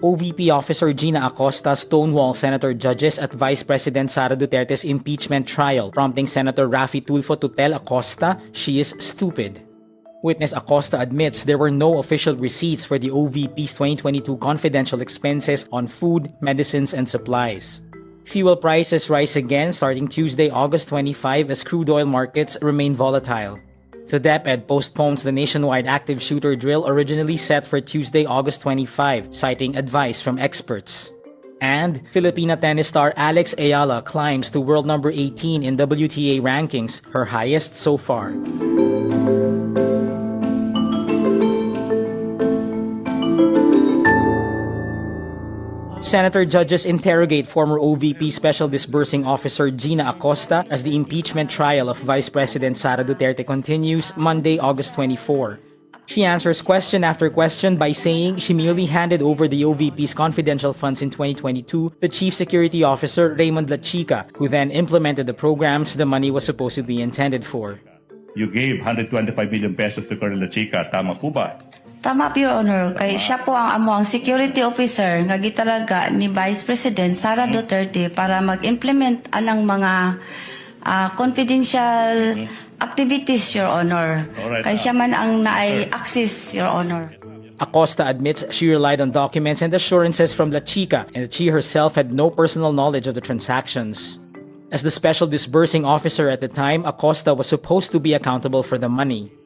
OVP Officer Gina Acosta stonewalls Senator judges at Vice President Sara Duterte's impeachment trial, prompting Senator Raffy Tulfo to tell Acosta she is stupid. Witness Acosta admits there were no official receipts for the OVP's 2022 confidential expenses on food, medicines, and supplies. Fuel prices rise again starting Tuesday, August 25 as crude oil markets remain volatile. The DepEd postpones the nationwide active shooter drill originally set for Tuesday, August 25, citing advice from experts. And Filipina tennis star Eala climbs to world number 18 in WTA rankings, her highest so far. Senator judges interrogate former OVP Special Disbursing Officer Gina Acosta as the impeachment trial of Vice President Sara Duterte continues Monday, August 24. She answers question after question by saying she merely handed over the OVP's confidential funds in 2022 to Chief Security Officer Raymond Lachica, who then implemented the programs the money was supposedly intended for. You gave 125 million pesos to Colonel Lachica, tama po ba? Tama, Your Honor. Kay siya po ang among security officer nga gitalaga ni Vice President Sara Duterte para mag-implement anang mga confidential activities, Your Honor. Alright. Kay siya man ang naay access, Your Honor. Acosta admits she relied on documents and assurances from Lachica and that she herself had no personal knowledge of the transactions. As the Special Disbursing Officer at the time, Acosta was supposed to be accountable for the money.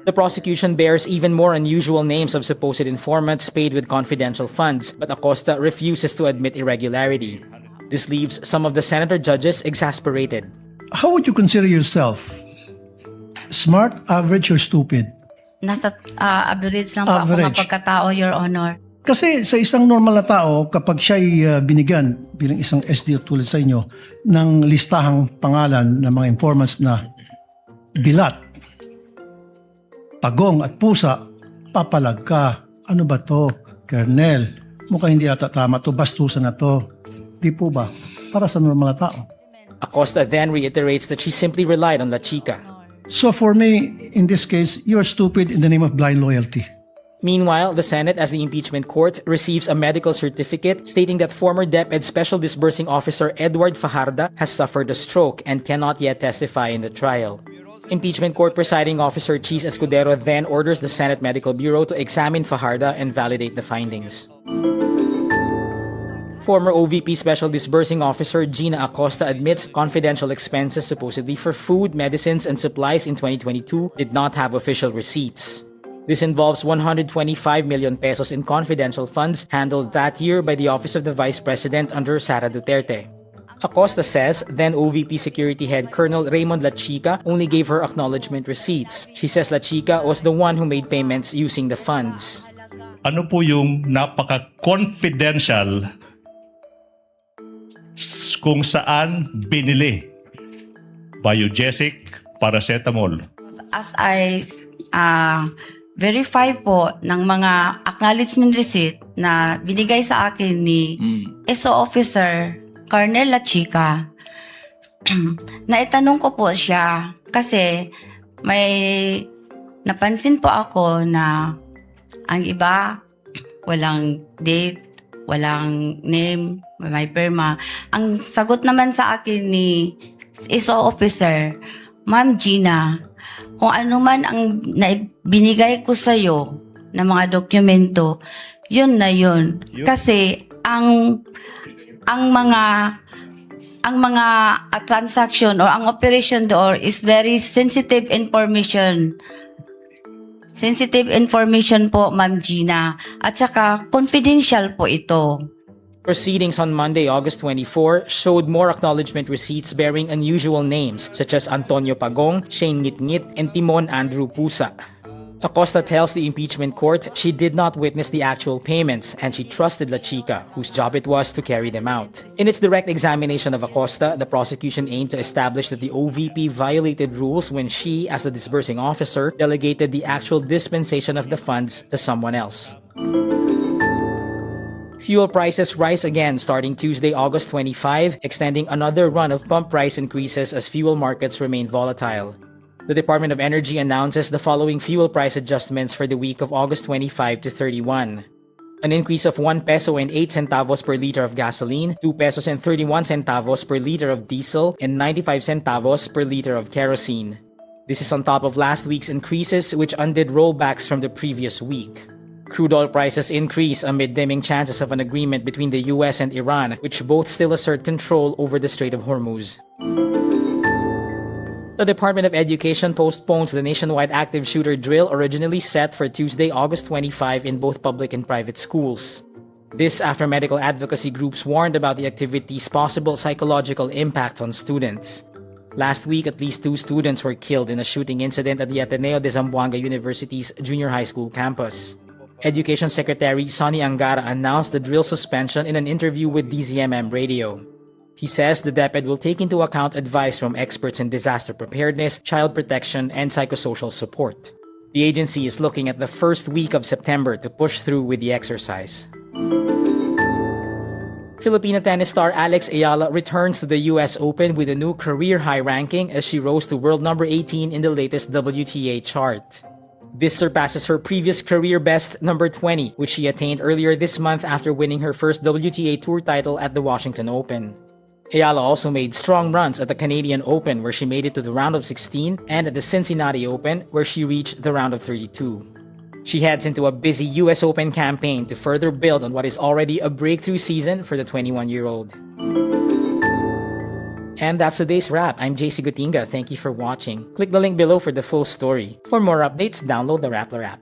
The prosecution bears even more unusual names of supposed informants paid with confidential funds, but Acosta refuses to admit irregularity. This leaves some of the senator judges exasperated. How would you consider yourself? Smart, average, or stupid? Nasa average lang po ako Average. nga pagkatao, Your Honor. Kasi sa isang normal na tao, kapag siya'y binigyan bilang isang SDO tulad sa inyo ng listahang pangalan ng mga informants na bilat, pagong at pusa, papalag ka. Ano ba to, Colonel? Mukhang hindi ata tama to, bastusan na to. Di po ba? Para sa normal na tao. Acosta then reiterates that she simply relied on Lachica. So for me, in this case, you're stupid in the name of blind loyalty. Meanwhile, the Senate, as the impeachment court, receives a medical certificate stating that former DepEd Special Disbursing Officer Edward Fajarda has suffered a stroke and cannot yet testify in the trial. Impeachment Court Presiding Officer Cheese Escudero then orders the Senate Medical Bureau to examine Fajarda and validate the findings. Former OVP Special Disbursing Officer Gina Acosta admits confidential expenses supposedly for food, medicines, and supplies in 2022 did not have official receipts. This involves 125 million pesos in confidential funds handled that year by the Office of the Vice President under Sara Duterte. Acosta says then OVP Security Head Colonel Raymond Lachica only gave her acknowledgement receipts. She says Lachica was the one who made payments using the funds. Ano po yung napaka-confidential kung saan binili? Biogesic, paracetamol. As I verify po ng mga acknowledgement receipt na binigay sa akin ni SO Officer Colonel Lachica, naitanong ko po siya kasi may napansin po ako na ang iba walang date, walang name, may perma. Ang sagot naman sa akin ni SO Officer, Ma'am Gina, kung ano man ang binigay ko sa'yo na mga dokumento, yun na yun. Kasi ang mga transaction or ang operation door is very sensitive information. Sensitive information po, Ma'am Gina. At saka confidential po ito. Proceedings on Monday, August 24, showed more acknowledgement receipts bearing unusual names such as Antonio Pagong, Shane Ngit-Ngit, and Timon Andrew Pusa. Acosta tells the impeachment court she did not witness the actual payments and she trusted Lachica, whose job it was to carry them out. In its direct examination of Acosta, the prosecution aimed to establish that the OVP violated rules when she, as the disbursing officer, delegated the actual dispensation of the funds to someone else. Fuel prices rise again starting Tuesday, August 25, extending another run of pump price increases as fuel markets remain volatile. The Department of Energy announces the following fuel price adjustments for the week of August 25 to 31. an increase of 1 peso and 8 centavos per liter of gasoline, 2 pesos and 31 centavos per liter of diesel, and 95 centavos per liter of kerosene. This is on top of last week's increases, which undid rollbacks from the previous week. Crude oil prices increase amid dimming chances of an agreement between the US and Iran, which both still assert control over the Strait of Hormuz. The Department of Education postpones the nationwide active shooter drill originally set for Tuesday, August 25 in both public and private schools. This after medical advocacy groups warned about the activity's possible psychological impact on students. Last week, at least 2 students were killed in a shooting incident at the Ateneo de Zamboanga University's junior high school campus. Education Secretary Sonny Angara announced the drill suspension in an interview with DZMM Radio. He says the DepEd will take into account advice from experts in disaster preparedness, child protection, and psychosocial support. The agency is looking at the first week of September to push through with the exercise. Filipina tennis star Alex Eala returns to the US Open with a new career-high ranking as she rose to world number 18 in the latest WTA chart. This surpasses her previous career best number 20, which she attained earlier this month after winning her first WTA Tour title at the Washington Open. Eala also made strong runs at the Canadian Open, where she made it to the round of 16, and at the Cincinnati Open, where she reached the round of 32. She heads into a busy US Open campaign to further build on what is already a breakthrough season for the 21-year-old. And that's today's wrap. I'm JC Gutinga. Thank you for watching. Click the link below for the full story. For more updates, download the Rappler app.